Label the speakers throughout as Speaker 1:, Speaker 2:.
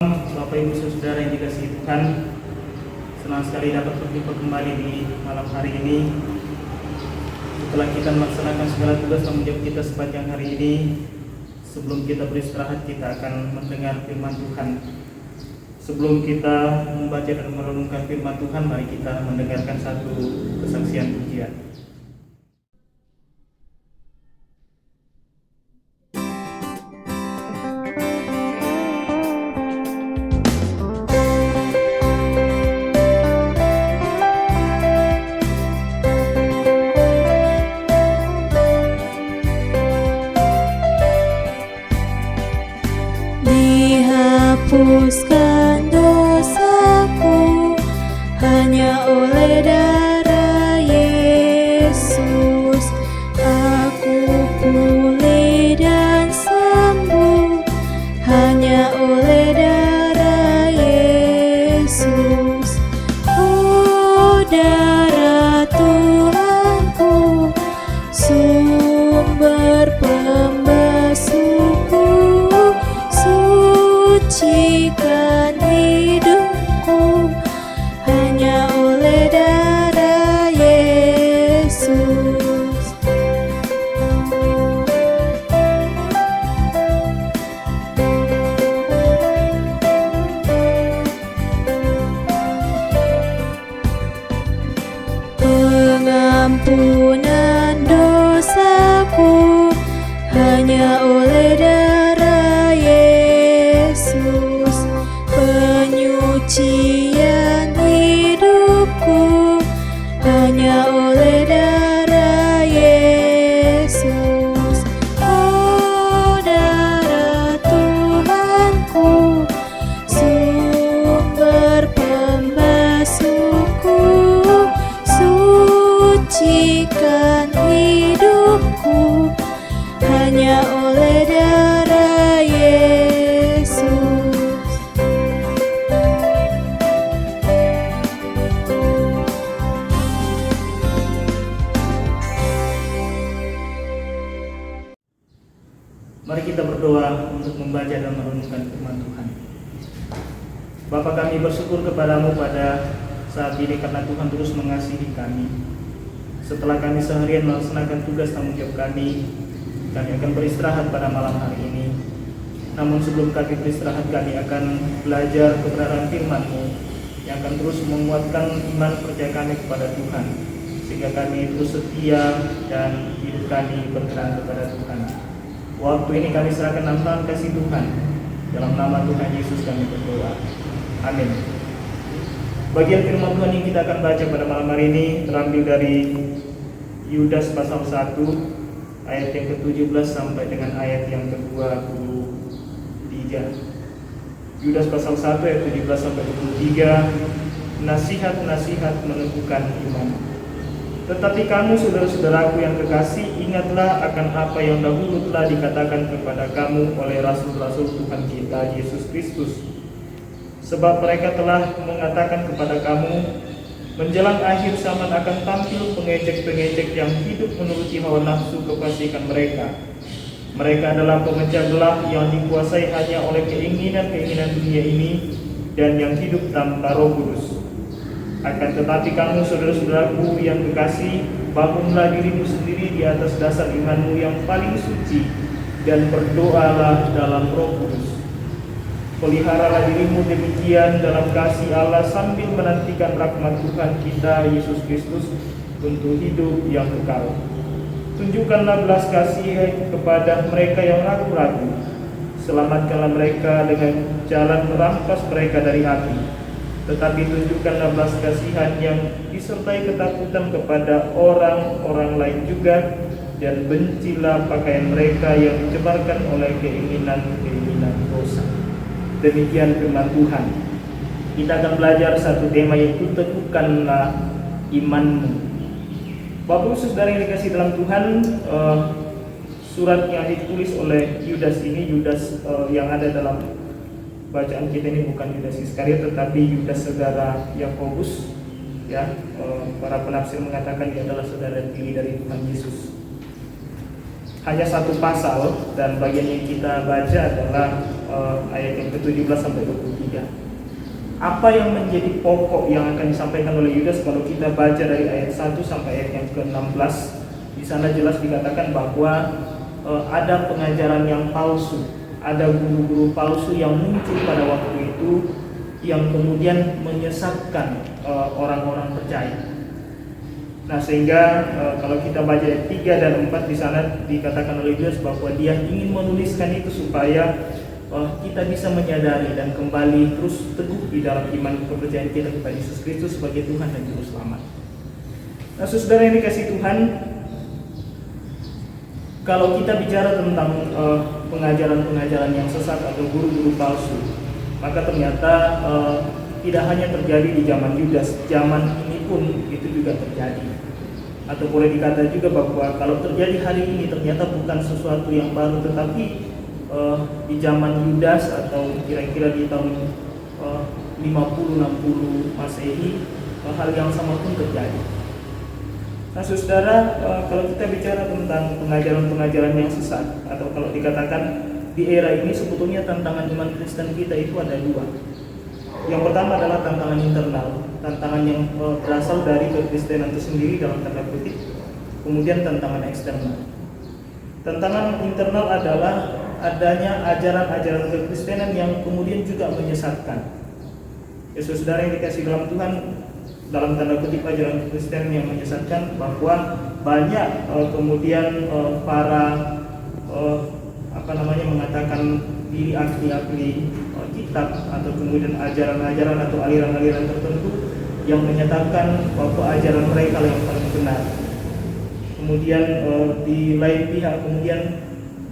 Speaker 1: Bapak Ibu Saudara yang dikasihi Tuhan, senang sekali dapat berjumpa kembali di malam hari ini. Setelah kita melaksanakan segala tugas tanggung jawab kita sepanjang hari ini, sebelum kita beristirahat kita akan mendengar firman Tuhan. Sebelum kita membaca dan merenungkan firman Tuhan, mari kita mendengarkan satu kesaksian pujian.
Speaker 2: Dihapuskan dosaku hanya oleh darah Yesus. Aku pulih dan sembuh hanya oleh darah Yesus. Oh, darah Tuhanku, sumber pembasuhku, sucikan hidupku hanya oleh darah Yesus. Pengampunan dosaku hanya oleh darah Yesus. Penyucian hidupku hanya oleh darah Yesus. Oh, darah Tuhanku, sumber pembasuhku, sucikan hidupku hanya oleh darah Yesus.
Speaker 1: Mari kita berdoa untuk membaca dan merenungkan firman Tuhan. Bapa, kami bersyukur kepadamu pada saat ini karena Tuhan terus mengasihi kami. Setelah kami seharian melaksanakan tugas tanggung jawab kami akan beristirahat pada malam hari ini. Namun sebelum kami beristirahat, kami akan belajar kebenaran firman-Mu yang akan terus menguatkan iman percaya kami kepada Tuhan, sehingga kami terus setia dan hidup kami berkenan kepada Tuhan. Waktu ini kami serahkan dalam tangan kasih Tuhan. Dalam nama Tuhan Yesus kami berdoa. Amin. Bagian firman Tuhan yang kita akan baca pada malam hari ini terambil dari Yudas pasal 1 ayat yang ke-17 sampai dengan ayat yang ke-23. Yudas pasal 1 ayat 17 sampai 23. Nasihat-nasihat menentukan iman. Tetapi kamu saudara-saudaraku yang kekasih, ingatlah akan apa yang dahulu telah dikatakan kepada kamu oleh rasul-rasul Tuhan kita Yesus Kristus. Sebab mereka telah mengatakan kepada kamu, menjelang akhir zaman akan tampil pengejek-pengejek yang hidup menuruti hawa nafsu kefasikan mereka. Mereka adalah pemecah belah yang dikuasai hanya oleh keinginan-keinginan dunia ini dan yang hidup tanpa Roh Kudus. Akan tetapi kamu saudara-saudaraku yang kekasih, bangunlah dirimu sendiri di atas dasar imanmu yang paling suci dan berdoalah dalam Roh Kudus. Peliharalah dirimu demikian dalam kasih Allah sambil menantikan rahmat Tuhan kita Yesus Kristus untuk hidup yang kekal. Tunjukkanlah belas kasih kepada mereka yang ragu-ragu. Selamatkanlah mereka dengan jalan merampas mereka dari api. Tetapi tunjukkanlah belas kasihan yang disertai ketakutan kepada orang-orang lain juga, dan bencilah pakaian mereka yang dicemarkan oleh keinginan-keinginan dosa. Demikian firman Tuhan. Kita akan belajar satu tema, yaitu teguhkanlah imanmu. Bapak Saudara yang dikasih dalam Tuhan, surat yang ditulis oleh Yudas ini, Yudas yang ada dalam bacaan kita ini bukan Yudas Iskariot, tetapi Yudas saudara Yakobus. Ya, para penafsir mengatakan dia adalah saudara tiri dari Tuhan Yesus. Hanya satu pasal, dan bagian yang kita baca adalah ayat yang ke-17 sampai 23. Apa yang menjadi pokok yang akan disampaikan oleh Yudas kalau kita baca dari ayat 1 sampai ayat yang ke-16? Di sana jelas dikatakan bahwa ada pengajaran yang palsu, ada guru-guru palsu yang muncul pada waktu itu yang kemudian menyesatkan orang-orang percaya. Nah, sehingga kalau kita baca ayat 3 dan 4 di sana dikatakan oleh Yudas bahwa dia ingin menuliskan itu supaya kita bisa menyadari dan kembali terus teguh di dalam iman kepercayaan kita kepada Yesus Kristus sebagai Tuhan dan Juru Selamat. Nah, saudara yang dikasihi Tuhan, kalau kita bicara tentang pengajaran-pengajaran yang sesat atau guru-guru palsu, maka ternyata tidak hanya terjadi di zaman Yudas, zaman ini pun itu juga terjadi. Atau boleh dikata juga bahwa kalau terjadi hari ini ternyata bukan sesuatu yang baru, tetapi di zaman Yudas atau kira-kira di tahun 50-60 Masehi, hal yang sama pun terjadi. Nah, saudara, kalau kita bicara tentang pengajaran-pengajaran yang sesat, atau kalau dikatakan di era ini sebetulnya tantangan iman Kristen kita itu ada dua. Yang pertama adalah tantangan internal, tantangan yang berasal dari kekristenan itu sendiri dalam tanda kutip, kemudian tantangan eksternal. Tantangan internal adalah adanya ajaran-ajaran kekristenan yang kemudian juga menyesatkan. Ya, saudara yang dikasihi dalam Tuhan, dalam tanda kutip ajaran kekristenan yang menyesatkan bahwa banyak kemudian para mengatakan diri ahli kitab atau kemudian ajaran-ajaran atau aliran-aliran tertentu yang menyatakan bahwa ajaran mereka yang paling benar. Kemudian di lain pihak kemudian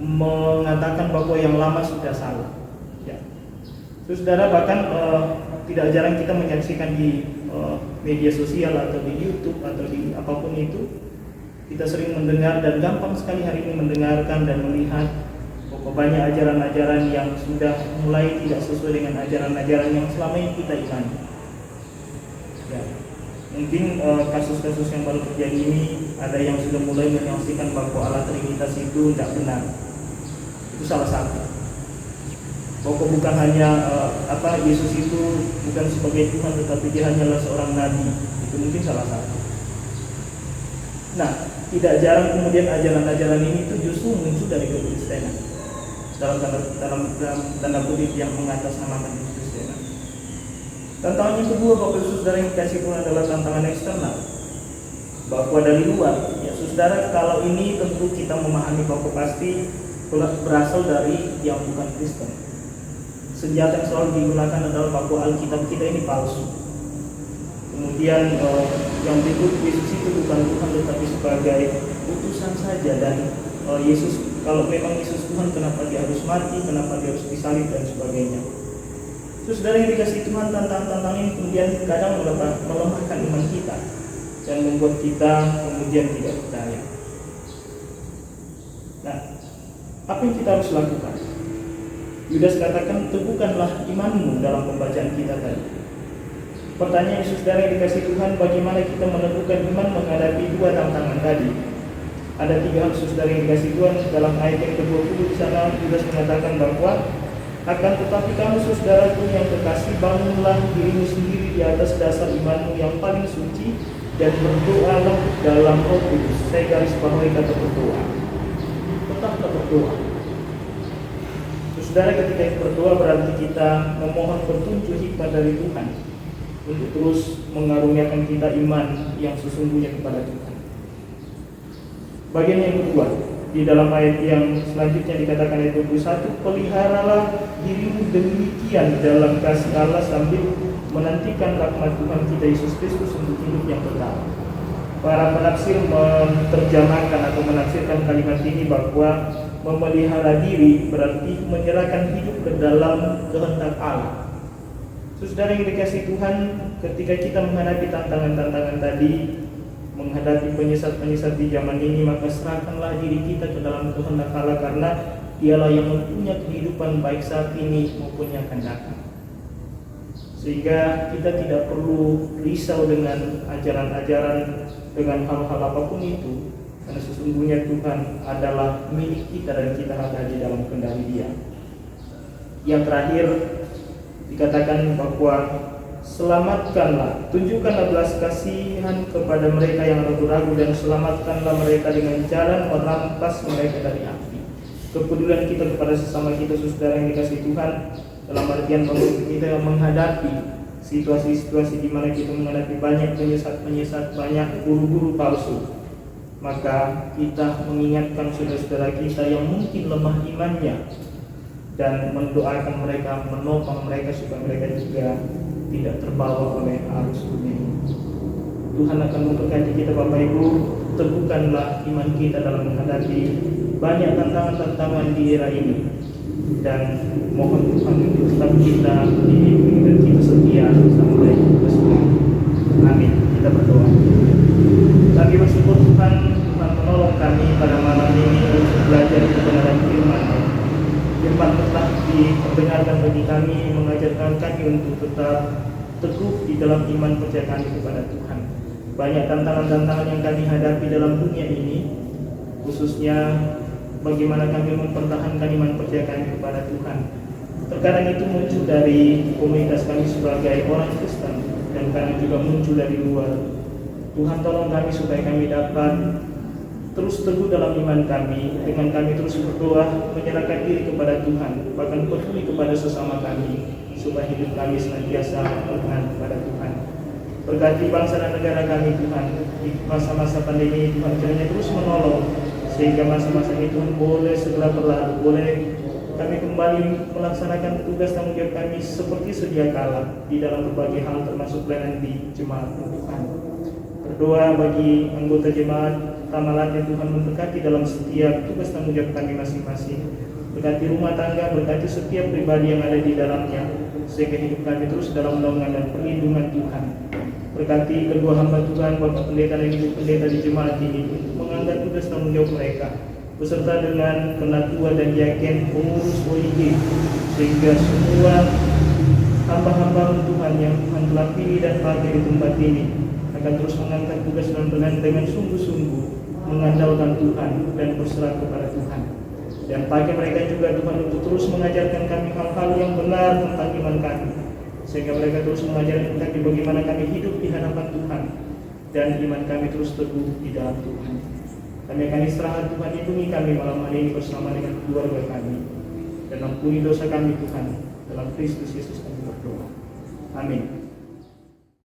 Speaker 1: mengatakan bahwa yang lama sudah salah. Ya. Saudara, bahkan tidak jarang kita menyaksikan di media sosial atau di YouTube atau di apapun itu, kita sering mendengar dan gampang sekali hari ini mendengarkan dan melihat bahwa banyak ajaran-ajaran yang sudah mulai tidak sesuai dengan ajaran-ajaran yang selama ini kita imani. Ya. Mungkin kasus-kasus yang baru terjadi ini ada yang sudah mulai menyaksikan bahwa Allah Trinitas itu tidak benar. Itu salah satu. Bahwa bukan hanya Yesus itu bukan sebagai Tuhan, tetapi dia hanyalah seorang nabi. Itu mungkin salah satu. Nah, tidak jarang kemudian ajaran-ajaran ini itu justru muncul dari kekristenan dalam tanda kutip yang mengatasnamakan kekristenan. Tantangan yang kedua, Bapak Ibu Saudara yang dikasihi Tuhan, adalah tantangan eksternal. Bahwa dari luar, ya saudara, kalau ini tentu kita memahami bahwa pasti berasal dari yang bukan Kristen. Senjata yang selalu digunakan adalah bahwa Alkitab kita ini palsu. Kemudian yang disebut Yesus itu bukan Tuhan tetapi sebagai utusan saja, dan Yesus, kalau memang Yesus Tuhan, kenapa dia harus mati, kenapa dia harus disalib dan sebagainya. Saudara yang dikasihi Tuhan, tantangan ini kemudian kadang melemahkan iman kita dan membuat kita kemudian tidak percaya. Nah, apa yang kita harus lakukan? Yudas katakan, teguhkanlah imanmu dalam pembacaan kita tadi. Pertanyaan saudara yang dikasihi Tuhan, bagaimana kita meneguhkan iman menghadapi dua tantangan tadi? Ada tiga hal saudara yang dikasihi Tuhan. Dalam ayat yang ke-20 di sana Yudas mengatakan bahwa akan tetapi kamu saudaraku yang kekasih, bangunlah dirimu sendiri di atas dasar imanmu yang paling suci dan berdoalah dalam Roh Kudus. Saya garis bawahi kata berdoa. Tetaplah berdoa. Saudara, ketika berdoa berarti kita memohon petunjuk hikmat dari Tuhan untuk terus mengaruniakan kita iman yang sesungguhnya kepada Tuhan. Bagian yang kedua, di dalam ayat yang selanjutnya dikatakan ayat 21, peliharalah dirimu demikian dalam kasih Allah sambil menantikan rahmat Tuhan kita Yesus Kristus untuk hidup yang kekal. Para penafsir menerjemahkan atau menafsirkan kalimat ini bahwa memelihara diri berarti menyerahkan hidup ke dalam kehendak Allah. Saudara yang dikasihi Tuhan, ketika kita menghadapi tantangan-tantangan tadi, menghadapi penyesat-penyesat di zaman ini, maka serahkanlah diri kita ke dalam kehendak Allah, karena Dialah yang mempunyai kehidupan baik saat ini maupun yang akan datang. Sehingga kita tidak perlu risau dengan ajaran-ajaran, dengan hal-hal apapun itu, karena sesungguhnya Tuhan adalah milik kita dan kita ada di dalam kendali Dia. Yang terakhir dikatakan bahwa selamatkanlah, tunjukkanlah belas kasihan kepada mereka yang ragu-ragu, dan selamatkanlah mereka dengan jalan merampas mereka dari api. Kepedulian kita kepada sesama kita, saudara yang dikasihi Tuhan, dalam artian bahwa kita menghadapi situasi-situasi di mana kita menghadapi banyak penyesat-penyesat, banyak guru-guru palsu, maka kita mengingatkan saudara-saudara kita yang mungkin lemah imannya dan mendoakan mereka, menopang mereka supaya mereka juga tidak terbawa oleh arus dunia ini. Tuhan akan memberkati kita Bapak Ibu. Teguhkanlah iman kita dalam menghadapi banyak tantangan-tantangan di era ini, dan mohon Tuhan untuk tetap kita dibimbing dan kita setia sampai kesudahan. Amin. Kita berdoa. Kami bersyukur Tuhan menolong kami pada malam ini untuk belajar kebenaran firman-Nya. Firman telah diperdengarkan bagi kami, mengajarkan kami untuk tetap teguh di dalam iman percaya kami kepada Tuhan. Banyak tantangan-tantangan yang kami hadapi dalam dunia ini, khususnya bagaimana kami mempertahankan iman percaya kami kepada Tuhan. Terkadang itu muncul dari komunitas kami sebagai orang Kristen, dan kadang juga muncul dari luar. Tuhan tolong kami supaya kami dapat terus teguh dalam iman kami, dengan kami terus berdoa, menyerahkan diri kepada Tuhan, bahkan peduli kepada sesama kami, supaya hidup kami senantiasa berkenan kepada Tuhan. Berkati bangsa dan negara kami Tuhan, di masa-masa pandemi Tuhan kiranya terus menolong, sehingga masa-masa ini Tuhan boleh segera berlalu, boleh kami kembali melaksanakan tugas tanggung jawab kami seperti sedia kala di dalam berbagai hal, termasuk pelayanan di jemaat Tuhan. Berdoa bagi anggota jemaat Tamalan yang Tuhan memberkati dalam setiap tugas tanggung jawab kami masing-masing. Berkati rumah tangga, berkati setiap pribadi yang ada di dalamnya, sehingga hidup kami terus dalam naungan dan perlindungan Tuhan. Berkati kedua hamba Tuhan, Bapak Pendeta dan Ibu Pendeta di jemaat ini, untuk mengangkat tugas tanggung jawab mereka, beserta dengan penatua dan diaken pengurus OIG, sehingga semua hamba-hamba Tuhan yang Tuhan telah pilih dan pakai di tempat ini akan terus mengangkat tugas dengan sungguh-sungguh mengandalkan Tuhan dan berserah kepada Tuhan. Dan pakai mereka juga Tuhan untuk terus mengajarkan kami hal-hal yang benar tentang iman kami, sehingga mereka terus mengajarkan kami bagaimana kami hidup di hadapan Tuhan, dan iman kami terus teguh di dalam Tuhan. Kami akan istirahat Tuhan, lindungi kami malam hari ini bersama dengan keluarga kami, dan ampuni dosa kami Tuhan. Dalam Kristus Yesus kami berdoa. Amin.